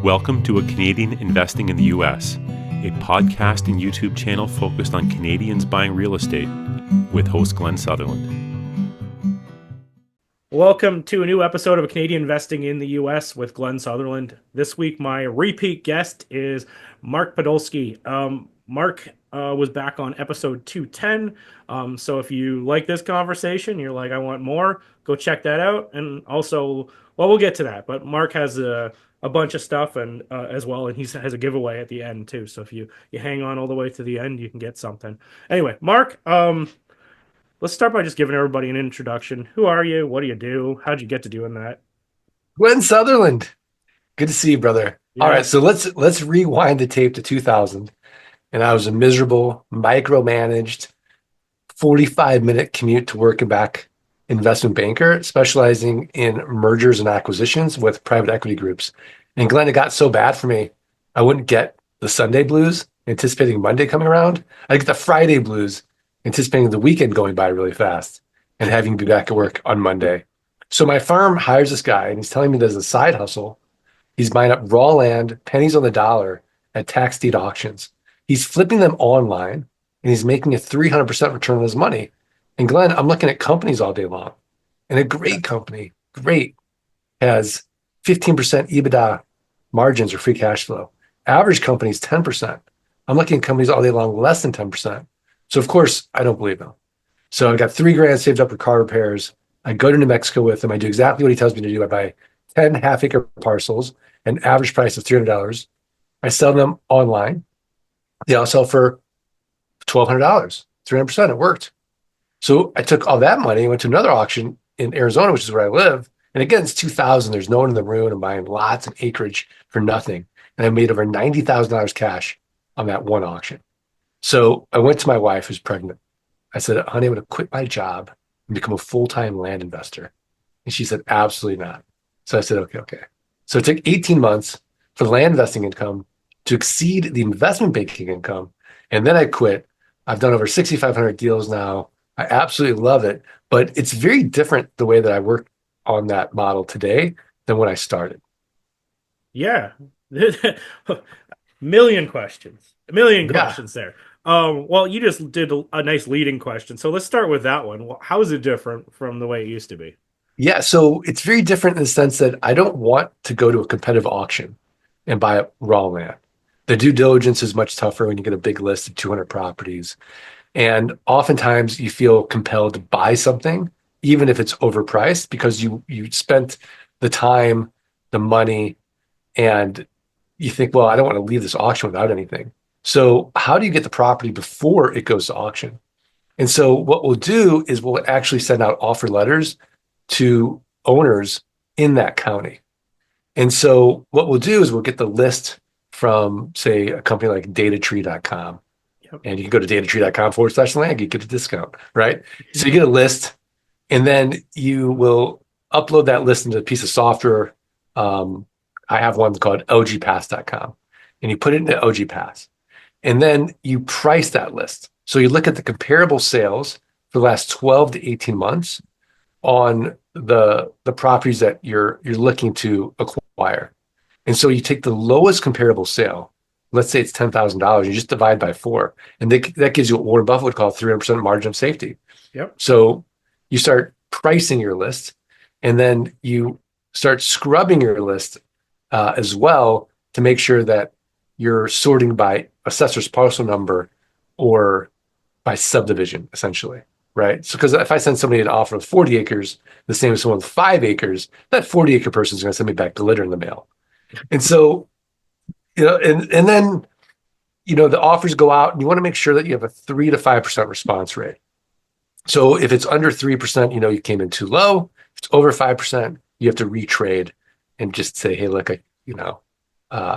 Welcome to A Canadian Investing in the U.S., a podcast and YouTube channel focused on Canadians buying real estate with host Glenn Sutherland. Welcome to a new episode of A Canadian Investing in the U.S. with Glenn Sutherland. This week, my repeat guest is Mark Podolsky. Mark was back on episode 210. So if you like this conversation, you're like, I want more, go check that out. And also, well, we'll get to that. But Mark has a bunch of stuff and as well, and he has a giveaway at the end too. So if you hang on all the way to the end, you can get something. Anyway, Mark, let's start by just giving everybody an introduction. Who are you? What do you do? How'd you get to doing that? Glenn Sutherland. Good to see you, brother. Yeah. All right, so let's rewind the tape to 2000. And I was a miserable, micromanaged, 45-minute commute to work and back investment banker, specializing in mergers and acquisitions with private equity groups. And Glenn, it got so bad for me, I wouldn't get the Sunday blues, anticipating Monday coming around. I'd get the Friday blues, anticipating the weekend going by really fast and having to be back at work on Monday. So my firm hires this guy, and he's telling me there's a side hustle. He's buying up raw land, pennies on the dollar, at tax deed auctions. He's flipping them online, and he's making a 300% return on his money. And Glenn, I'm looking at companies all day long. And a great company, has 15% EBITDA margins or free cash flow. Average company is 10%. I'm looking at companies all day long, less than 10%. So, of course, I don't believe him. So I got $3,000 saved up for car repairs. I go to New Mexico with him. I do exactly what he tells me to do. I buy 10 half-acre parcels, an average price of $300. I sell them online. They all sell for $1,200, 300%. It worked. So I took all that money and went to another auction in Arizona, which is where I live. And again, it's 2000. There's no one in the room. I'm buying lots of acreage for nothing. And I made over $90,000 cash on that one auction. So I went to my wife, who's pregnant. I said, honey, I'm going to quit my job and become a full-time land investor. And she said, absolutely not. So I said, okay. So it took 18 months for the land investing income to exceed the investment banking income. And then I quit. I've done over 6,500 deals now. I absolutely love it. But it's very different the way that I work on that model today than when I started. Yeah. Million questions there. Well, you just did a nice leading question. So let's start with that one. How is it different from the way it used to be? Yeah, so it's very different in the sense that I don't want to go to a competitive auction and buy raw land. The due diligence is much tougher when you get a big list of 200 properties. And oftentimes you feel compelled to buy something, even if it's overpriced, because you spent the time, the money, and you think, well, I don't want to leave this auction without anything. So how do you get the property before it goes to auction? And so what we'll do is we'll actually send out offer letters to owners in that county. And so what we'll do is we'll get the list from, say, a company like datatree.com. Yep. And you can go to datatree.com/land, you get a discount, right? So you get a list, and then you will upload that list into a piece of software. I have one called ogpass.com, and you put it into ogpass. And then you price that list. So you look at the comparable sales for the last 12 to 18 months on the properties that you're looking to acquire. And so you take the lowest comparable sale, let's say it's $10,000, you just divide by 4. And that gives you what Warren Buffett would call 300% margin of safety. Yep. So you start pricing your list, and then you start scrubbing your list as well to make sure that you're sorting by assessor's parcel number or by subdivision, essentially, right? So because if I send somebody an offer of 40 acres, the same as someone with 5 acres, that 40-acre person is going to send me back glitter in the mail. And so, and then, the offers go out, and you want to make sure that you have a 3 to 5% response rate. So if it's under 3%, you came in too low. If it's over 5%, you have to retrade and just say, hey, look, I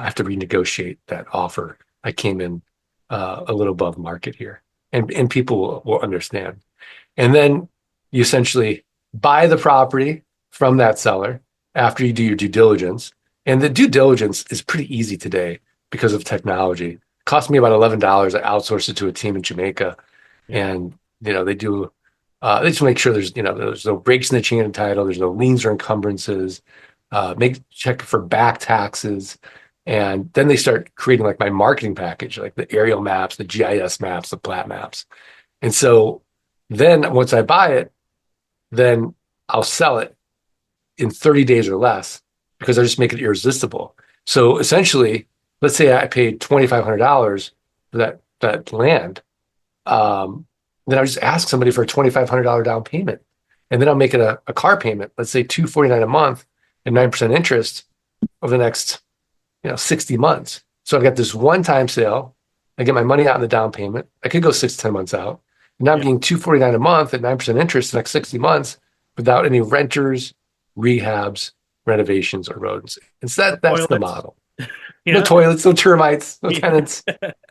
have to renegotiate that offer. I came in a little above market here, and people will understand. And then you essentially buy the property from that seller after you do your due diligence. And the due diligence is pretty easy today because of technology. It cost me about $11. I outsourced it to a team in Jamaica, and they do. They just make sure there's no breaks in the chain of title. There's no liens or encumbrances. Check for back taxes. And then they start creating like my marketing package, like the aerial maps, the GIS maps, the plat maps. And so then once I buy it, then I'll sell it in 30 days or less because I just make it irresistible. So essentially, let's say I paid $2,500 for that land. Then I'll just ask somebody for a $2,500 down payment. And then I'll make it a car payment, let's say $249 a month and 9% interest over the next 60 months. So I've got this one-time sale. I get my money out in the down payment. I could go 6 to 10 months out. And now I'm getting $249 a month at 9% interest the next 60 months without any renters, rehabs, renovations, or rodents. And so that's the model. No toilets, no termites, no tenants.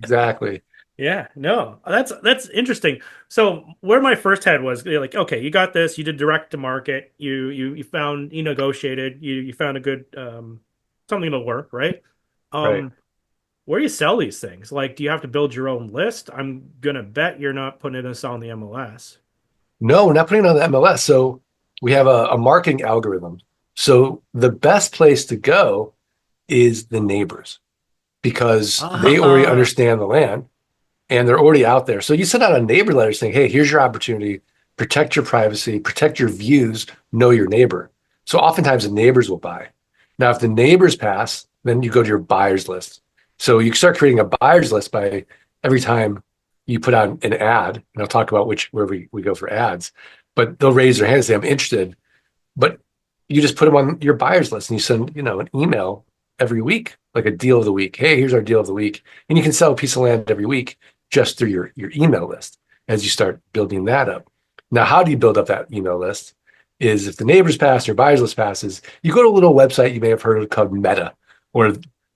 Exactly. Yeah, no, that's interesting. So where my first head was like, okay, you got this, you did direct to market, you found, you negotiated, you found a good something that'll work, right? Right. Where do you sell these things? Like, do you have to build your own list? I'm gonna bet you're not putting this on the MLS. No, we're not putting it on the MLS. So we have a marketing algorithm. So the best place to go is the neighbors because they already understand the land and they're already out there. So you send out a neighbor letter saying, hey, here's your opportunity, protect your privacy, protect your views, know your neighbor. So oftentimes the neighbors will buy. Now, if the neighbors pass, then you go to your buyers list. So you start creating a buyers list by every time you put out an ad, and I'll talk about where we go for ads, but they'll raise their hand and say, I'm interested. But you just put them on your buyers list and you send, an email every week, like a deal of the week. Hey, here's our deal of the week. And you can sell a piece of land every week just through your email list as you start building that up. Now, how do you build up that email list? Is if the neighbors pass or buyers list passes, you go to a little website you may have heard of called Meta or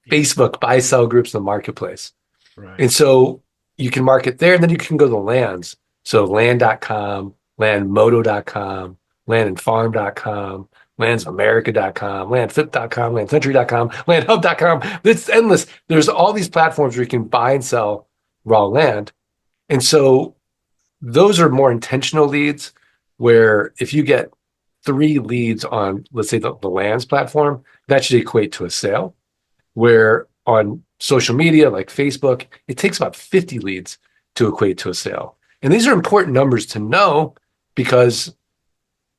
Facebook buy sell groups in the marketplace. Right. And so you can market there and then you can go to the lands. So land.com, landmodo.com, landandfarm.com, landsamerica.com, landflip.com, landcentury.com, landhub.com. It's endless. There's all these platforms where you can buy and sell raw land. And so those are more intentional leads where if you get 3 leads on, let's say the lands platform, that should equate to a sale. Where on social media like Facebook, it takes about 50 leads to equate to a sale. And these are important numbers to know because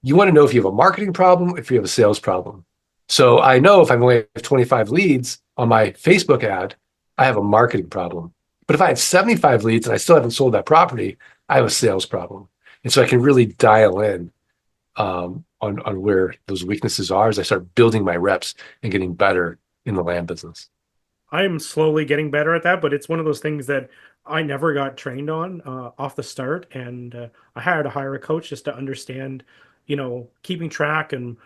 you want to know if you have a marketing problem, if you have a sales problem. So I know if I only have 25 leads on my Facebook ad, I have a marketing problem. But if I have 75 leads and I still haven't sold that property, I have a sales problem. And so I can really dial in on where those weaknesses are as I start building my reps and getting better in the land business. I'm slowly getting better at that, but it's one of those things that I never got trained on off the start. And I had to hire a coach just to understand, keeping track and,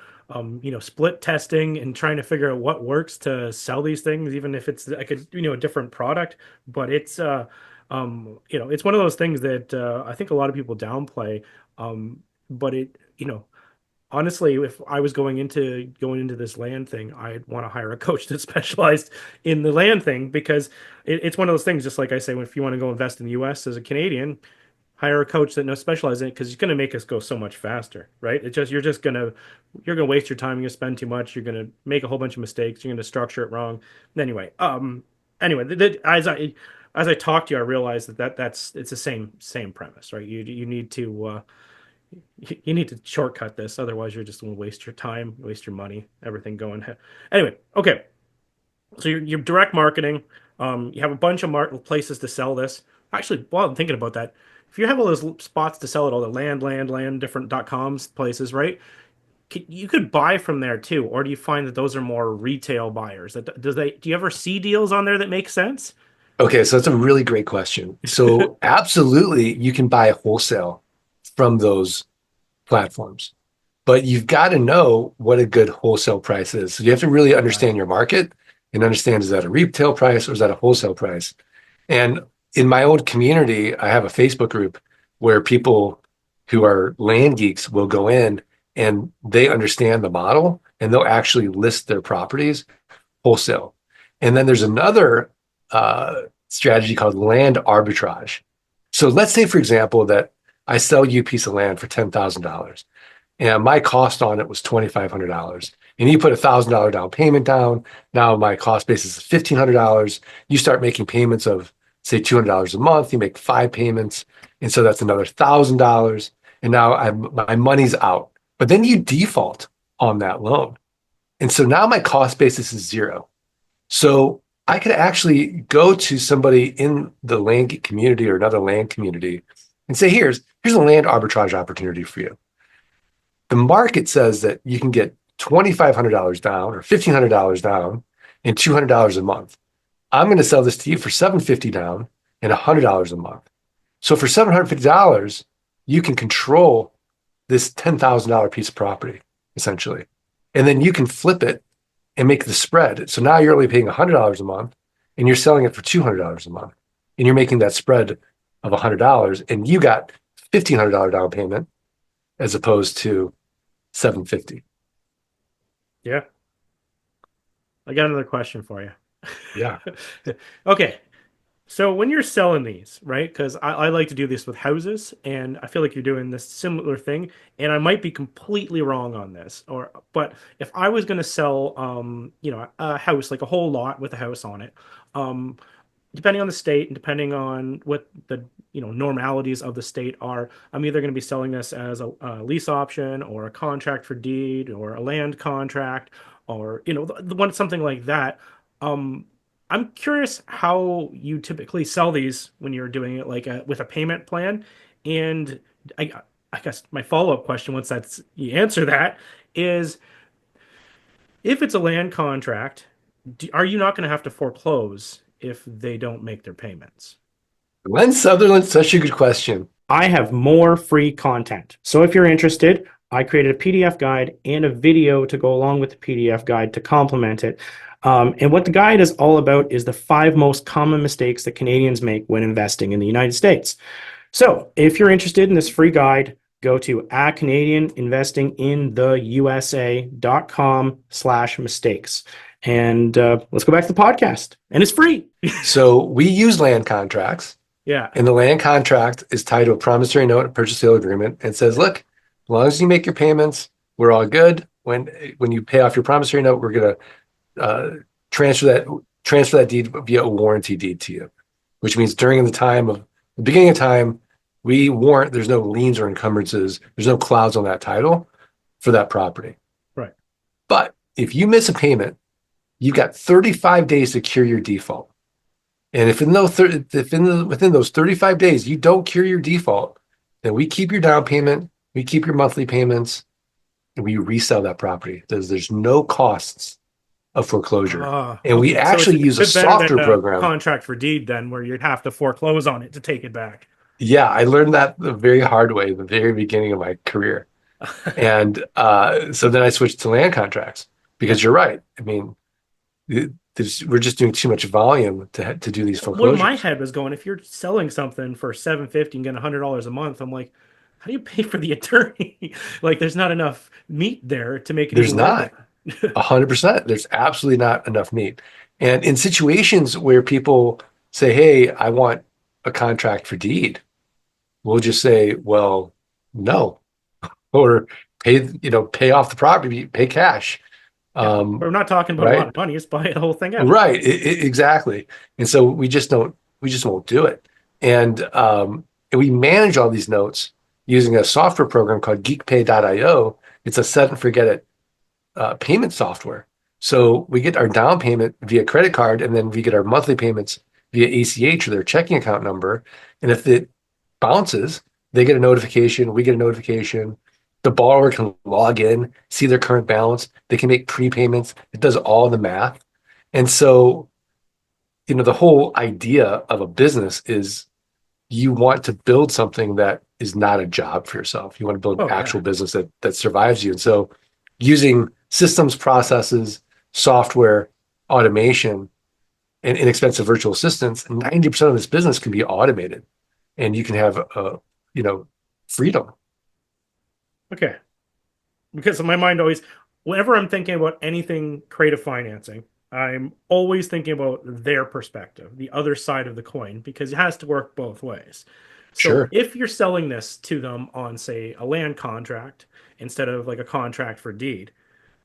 split testing and trying to figure out what works to sell these things, even if it's like a different product. But it's, it's one of those things that I think a lot of people downplay. But it, honestly, if I was going into this land thing, I'd want to hire a coach that specialized in the land thing because it's one of those things. Just like I say, if you want to go invest in the U.S. as a Canadian, hire a coach that knows specializes in it because it's going to make us go so much faster, right? You're gonna waste your time. You're gonna spend too much. You're gonna make a whole bunch of mistakes. You're gonna structure it wrong. Anyway, as I talk to you, I realize it's the same premise, right? You need to. You need to shortcut this, otherwise you're just going to waste your time, waste your money, everything going. Anyway, okay. So you're direct marketing. You have a bunch of places to sell this. Actually, while I'm thinking about that, if you have all those spots to sell it, all the land, different .coms places, right? You could buy from there too, or do you find that those are more retail buyers? Do you ever see deals on there that make sense? Okay, so that's a really great question. So absolutely, you can buy wholesale from those platforms, but you've got to know what a good wholesale price is. So you have to really understand your market and understand, is that a retail price or is that a wholesale price? And in my own community, I have a Facebook group where people who are land geeks will go in and they understand the model and they'll actually list their properties wholesale. And then there's another strategy called land arbitrage. So let's say, for example, that I sell you a piece of land for $10,000 and my cost on it was $2,500. And you put $1,000 down payment down. Now my cost basis is $1,500. You start making payments of say $200 a month. You make 5 payments, and so that's another $1,000. And now my money's out. But then you default on that loan, and so now my cost basis is 0. So I could actually go to somebody in the land community or another land community and say, here's a land arbitrage opportunity for you. The market says that you can get $2,500 down or $1,500 down and $200 a month. I'm going to sell this to you for $750 down and $100 a month. So for $750, you can control this $10,000 piece of property, essentially. And then you can flip it and make the spread. So now you're only paying $100 a month and you're selling it for $200 a month. And you're making that spread of $100, and you got $1,500 down payment as opposed to $750. Yeah. I got another question for you. Yeah. Okay. So when you're selling these, right? Because I like to do this with houses, and I feel like you're doing this similar thing, and I might be completely wrong on this, but if I was going to sell, a house, like a whole lot with a house on it, depending on the state and depending on what the normalities of the state are, I'm either going to be selling this as a lease option or a contract for deed or a land contract or the one something like that. I'm curious how you typically sell these when you're doing it like with a payment plan. And I guess my follow-up question, once you answer that, is if it's a land contract, are you not going to have to foreclose if they don't make their payments? Glenn Sutherland, such a good question. I have more free content. So if you're interested, I created a PDF guide and a video to go along with the PDF guide to complement it. And what the guide is all about is the 5 most common mistakes that Canadians make when investing in the United States. So if you're interested in this free guide, go to CanadianInvestingInTheUSA.com/mistakes. And let's go back to the podcast. And it's free. So we use land contracts. Yeah. And the land contract is tied to a promissory note, a purchase sale agreement, and says, look, as long as you make your payments, we're all good. When you pay off your promissory note, we're going to transfer that deed via a warranty deed to you, which means during the beginning of time, there's no liens or encumbrances. There's no clouds on that title for that property. Right. But if you miss a payment, you've got 35 days to cure your default. And if within those 35 days you don't cure your default, then we keep your down payment, we keep your monthly payments, and we resell that property. There's no costs of foreclosure. And we actually use a software program. Contract for deed, then, where you'd have to foreclose on it to take it back. Yeah, I learned that the very hard way, the very beginning of my career. And so then I switched to land contracts because you're right. I mean, we're just doing too much volume to do these foreclosures. Well, my head was going, if you're selling something for $750 and getting $100 a month, I'm like, how do you pay for the attorney? Like, there's not enough meat there to make it. There's not 100%. There's absolutely not enough meat. And in situations where people say, hey, I want a contract for deed, we'll just say, well, no, or pay off the property, pay cash. We're not talking about a lot of money. Just buy the whole thing out. Right. Exactly. And so we just won't do it. And we manage all these notes using a software program called geekpay.io. It's a set and forget it payment software. So we get our down payment via credit card, and then we get our monthly payments via ACH or their checking account number. And if it bounces, they get a notification, we get a notification. The borrower can log in, see their current balance. They can make prepayments. It does all the math. And so, the whole idea of a business is you want to build something that is not a job for yourself. You want to build an actual business that survives you. And so using systems, processes, software, automation, and inexpensive virtual assistants, 90% of this business can be automated, and you can have, freedom. Okay. Because in my mind always, whenever I'm thinking about anything creative financing, I'm always thinking about their perspective, the other side of the coin, because it has to work both ways. So Sure. if you're selling this to them on, say, a land contract instead of like a contract for deed,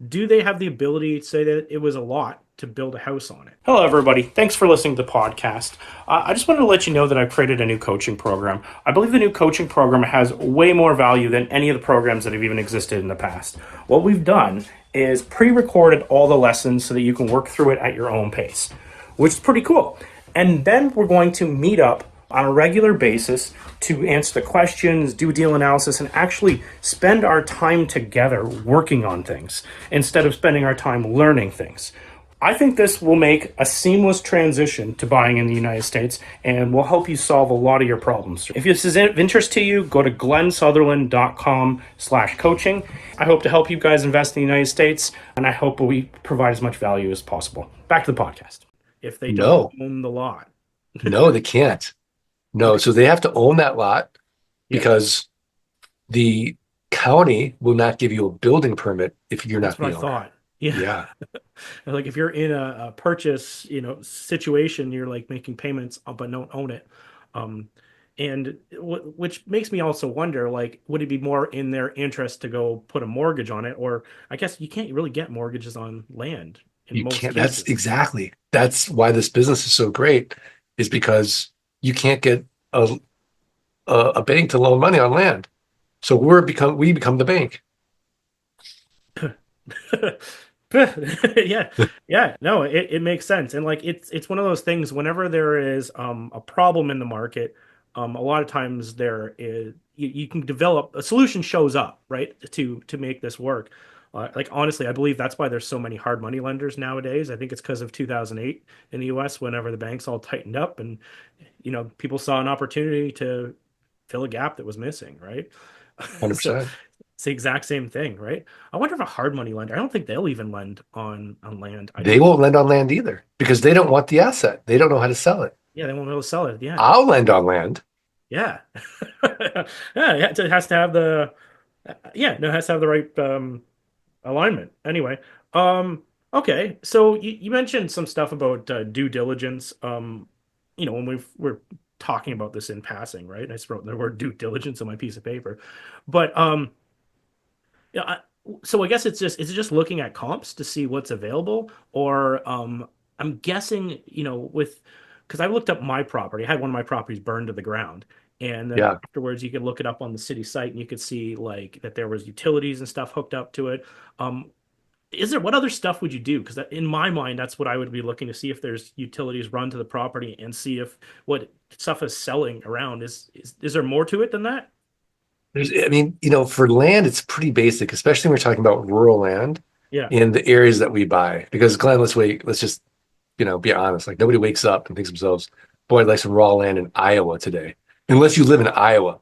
do they have the ability to say that it was a lot to build a house on it? Hello, everybody. Thanks for listening to the podcast. I just wanted to let you know that I've created a new coaching program. I believe the new coaching program has way more value than any of the programs that have even existed in the past. What we've done is pre-recorded all the lessons so that you can work through it at your own pace, which is pretty cool. And then we're going to meet up on a regular basis to answer the questions, do deal analysis, and actually spend our time together working on things instead of spending our time learning things. I think this will make a seamless transition to buying in the United States and will help you solve a lot of your problems. If this is of interest to you, go to glensutherland.com/coaching. I hope to help you guys invest in the United States, and I hope we provide as much value as possible. Back to the podcast. If they don't own the lot. No, they can't. No, so they have to own that lot because the county will not give you a building permit if you're not the owner. That's what I thought. Yeah. Like if you're in a purchase, situation, you're like making payments but don't own it. And which makes me also wonder, like, would it be more in their interest to go put a mortgage on it? Or I guess you can't really get mortgages on land in most can't. cases. That's why this business is so great, is because you can't get a bank to loan money on land. So we become the bank. Yeah, no, it makes sense. And like it's one of those things, whenever there is a problem in the market, a lot of times there is you can develop a solution, shows up, right, to make this work. Like honestly, I believe that's why there's so many hard money lenders nowadays. I think it's because of 2008 in the US, whenever the banks all tightened up and people saw an opportunity to fill a gap that was missing, right? 100%. It's the exact same thing, right? I wonder if a hard money lender, I don't think they'll even lend on land. They won't lend on land either because they don't want the asset. They don't know how to sell it. Yeah, they won't be able to sell it. Yeah. I'll lend on land. Yeah. Yeah, it has to have the right alignment. Anyway, okay. So you mentioned some stuff about due diligence. When we're talking about this in passing, right? I just wrote the word due diligence on my piece of paper. But yeah, so I guess is it just looking at comps to see what's available, or I'm guessing, because I looked up my property. I had one of my properties burned to the ground, and then afterwards you could look it up on the city site, and you could see like that there was utilities and stuff hooked up to it. What other stuff would you do? Because in my mind, that's what I would be looking to see, if there's utilities run to the property, and see if what stuff is selling around is there more to it than that? For land, it's pretty basic, especially when we're talking about rural land in the areas that we buy. Because Glenn, let's just, be honest. Like nobody wakes up and thinks to themselves, boy, I'd like some raw land in Iowa today. Unless you live in Iowa.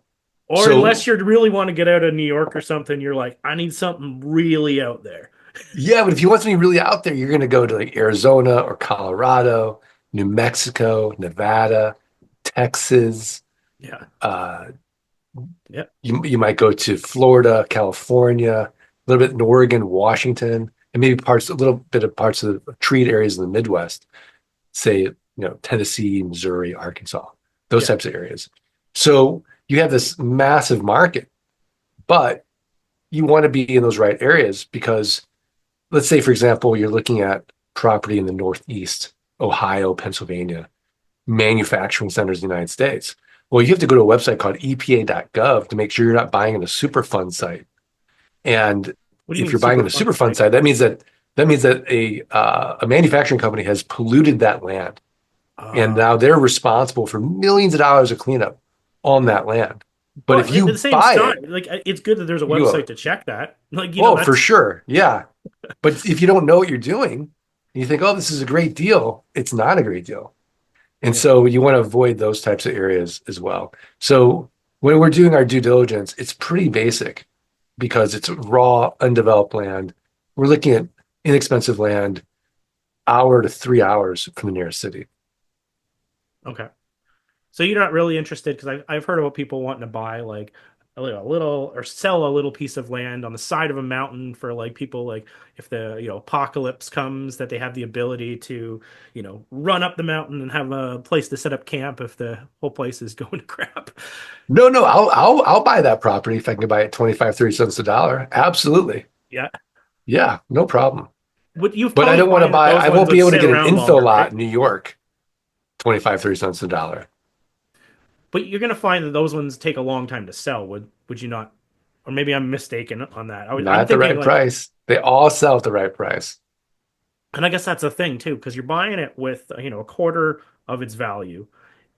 Or unless you really want to get out of New York or something, you're like, I need something really out there. Yeah, but if you want something really out there, you're going to go to like Arizona or Colorado, New Mexico, Nevada, Texas. Yeah. You might go to Florida, California, a little bit in Oregon, Washington, and maybe a little bit of parts of the treat areas in the Midwest, say, Tennessee, Missouri, Arkansas, those types of areas. So you have this massive market, but you want to be in those right areas because, let's say, for example, you're looking at property in the Northeast, Ohio, Pennsylvania, manufacturing centers in the United States. Well, you have to go to a website called EPA.gov to make sure you're not buying in a Superfund site. And if you're buying in a Superfund site, that means that a manufacturing company has polluted that land, and now they're responsible for millions of dollars of cleanup on that land. But if you buy it, like, it's good that there's a website to check that. Like, for sure, yeah. But if you don't know what you're doing, and you think, oh, this is a great deal, it's not a great deal. And so you want to avoid those types of areas as well. So when we're doing our due diligence, it's pretty basic because it's raw, undeveloped land. We're looking at inexpensive land, hour to 3 hours from the nearest city. Okay. So you're not really interested, because I've heard about people wanting to buy like little or sell a little piece of land on the side of a mountain for like people like if the apocalypse comes that they have the ability to run up the mountain and have a place to set up camp if the whole place is going to crap. No, I'll buy that property if I can buy it 25, 30 cents a dollar. Absolutely. Yeah. Yeah, no problem. But you've But I probably don't want to find that buy, those I ones won't be would able to sit get an around info longer, lot right? in New York, 25, 30 cents a dollar. But you're going to find that those ones take a long time to sell. Would you not? Or maybe I'm mistaken on that. Not I'm at the thinking right like, price. They all sell at the right price. and I guess that's a thing too, because you're buying it with a quarter of its value,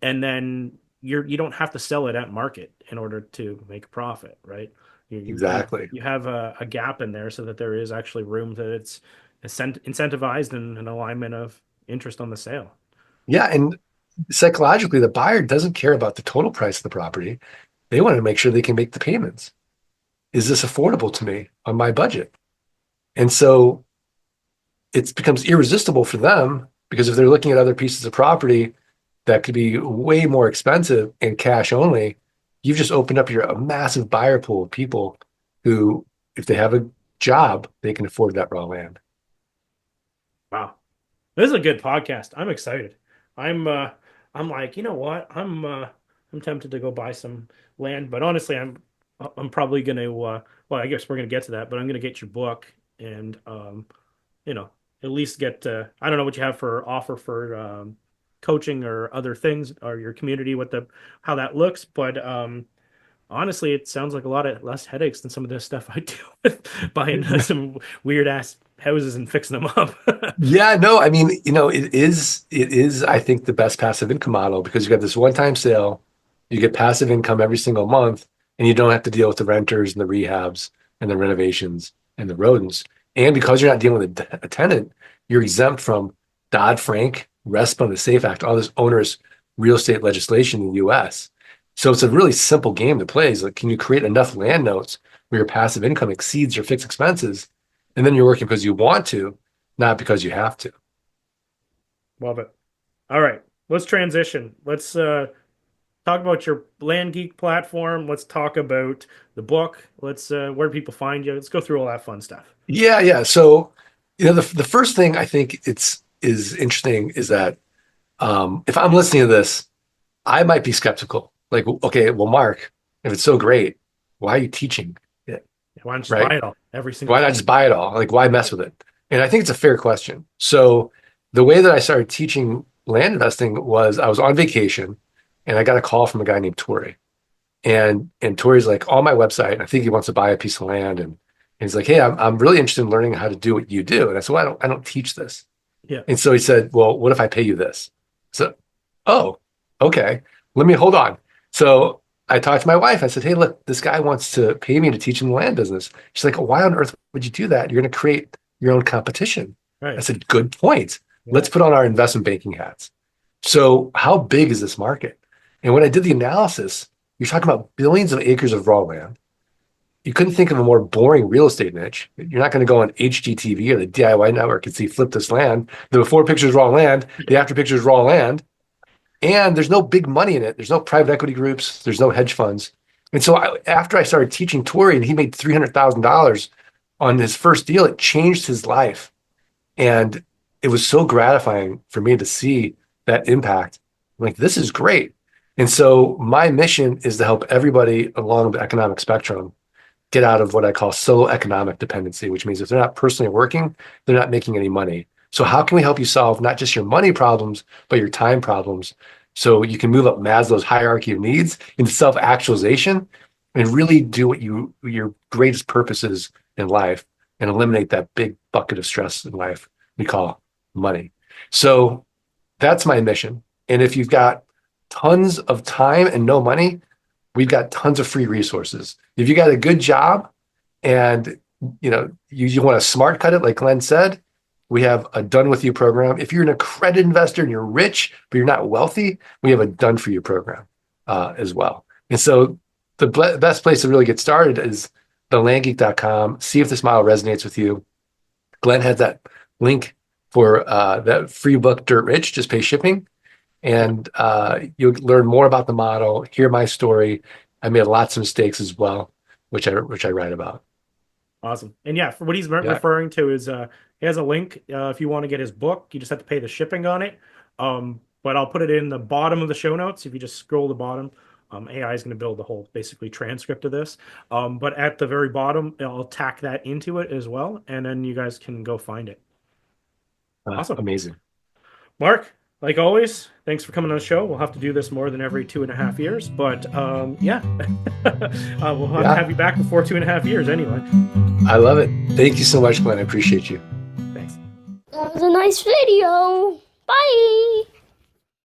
and then you don't have to sell it at market in order to make a profit, right? Exactly. You have a gap in there so that there is actually room that it's incentivized and an alignment of interest on the sale. Yeah, and psychologically, the buyer doesn't care about the total price of the property. They want to make sure they can make the payments. Is this affordable to me on my budget? And so it becomes irresistible for them because if they're looking at other pieces of property that could be way more expensive and cash only, you've just opened up a massive buyer pool of people who, if they have a job, they can afford that raw land. Wow. This is a good podcast. I'm excited. I'm like, you know what? I'm tempted to go buy some land, but honestly, I'm probably going to well, I guess we're going to get to that, but I'm going to get your book and you know, at least get I don't know what you have for offer for coaching or other things or your community what the how that looks, but honestly, it sounds like a lot of less headaches than some of the stuff I do with buying some weird ass houses and fixing them up. Yeah, no, I mean, it is, I think, the best passive income model because you got this one-time sale, you get passive income every single month, and you don't have to deal with the renters and the rehabs and the renovations and the rodents. And because you're not dealing with a tenant, you're exempt from Dodd-Frank, RESPA, and the SAFE Act, all this onerous real estate legislation in the US. So it's a really simple game to play. Is like, can you create enough land notes where your passive income exceeds your fixed expenses? And then you're working because you want to, not because you have to. Love it. All right, let's transition. Let's talk about your Land Geek platform. Let's talk about the book. Let's where do people find you? Let's go through all that fun stuff. Yeah. So, the first thing I think is interesting is that if I'm listening to this, I might be skeptical. Like, okay, well, Mark, if it's so great, why are you teaching it? Why don't you just Right? buy it all every single Why not time? just buy it all? Like, why mess with it? And I think it's a fair question. So the way that I started teaching land investing was I was on vacation and I got a call from a guy named Tori. And Tori's like on my website, and I think he wants to buy a piece of land. And he's like, hey, I'm really interested in learning how to do what you do. And I said, well, I don't teach this. Yeah. And so he said, well, what if I pay you this? So, oh, okay. Let me hold on. So I talked to my wife. I said, hey, look, this guy wants to pay me to teach him the land business. She's like, why on earth would you do that? You're going to create your own competition. Right. I said, good point. Yeah. Let's put on our investment banking hats. So how big is this market? And when I did the analysis, you're talking about billions of acres of raw land. You couldn't think of a more boring real estate niche. You're not going to go on HGTV or the DIY network and see flip this land. The before picture is raw land. The after picture is raw land. And there's no big money in it. There's no private equity groups. There's no hedge funds. And so after I started teaching Tori and he made $300,000 on his first deal, it changed his life. And it was so gratifying for me to see that impact. I'm like, this is great. And so my mission is to help everybody along the economic spectrum get out of what I call solo economic dependency, which means if they're not personally working, they're not making any money. So how can we help you solve not just your money problems, but your time problems? So you can move up Maslow's hierarchy of needs into self-actualization and really do what your greatest purpose is in life and eliminate that big bucket of stress in life we call money. So that's my mission. And if you've got tons of time and no money, we've got tons of free resources. If you got a good job and you want to smart cut it, like Glenn said, we have a done with you program. If you're an accredited investor and you're rich, but you're not wealthy, we have a done for you program as well. And so the best place to really get started is thelandgeek.com. See if this model resonates with you. Glenn has that link for that free book, Dirt Rich, just pay shipping. And you'll learn more about the model, hear my story, I made lots of mistakes as well, which I write about. Awesome. And yeah, for what he's Yeah. referring to is he has a link. If you want to get his book, you just have to pay the shipping on it. But I'll put it in the bottom of the show notes. If you just scroll the bottom, AI is going to build the whole basically transcript of this. But at the very bottom, I'll tack that into it as well, and then you guys can go find it. Awesome. Amazing. Mark, like always, thanks for coming on the show. We'll have to do this more than every 2.5 years, but yeah, we'll have to have you back before 2.5 years anyway. I love it. Thank you so much, Glenn. I appreciate you. Thanks. That was a nice video. Bye.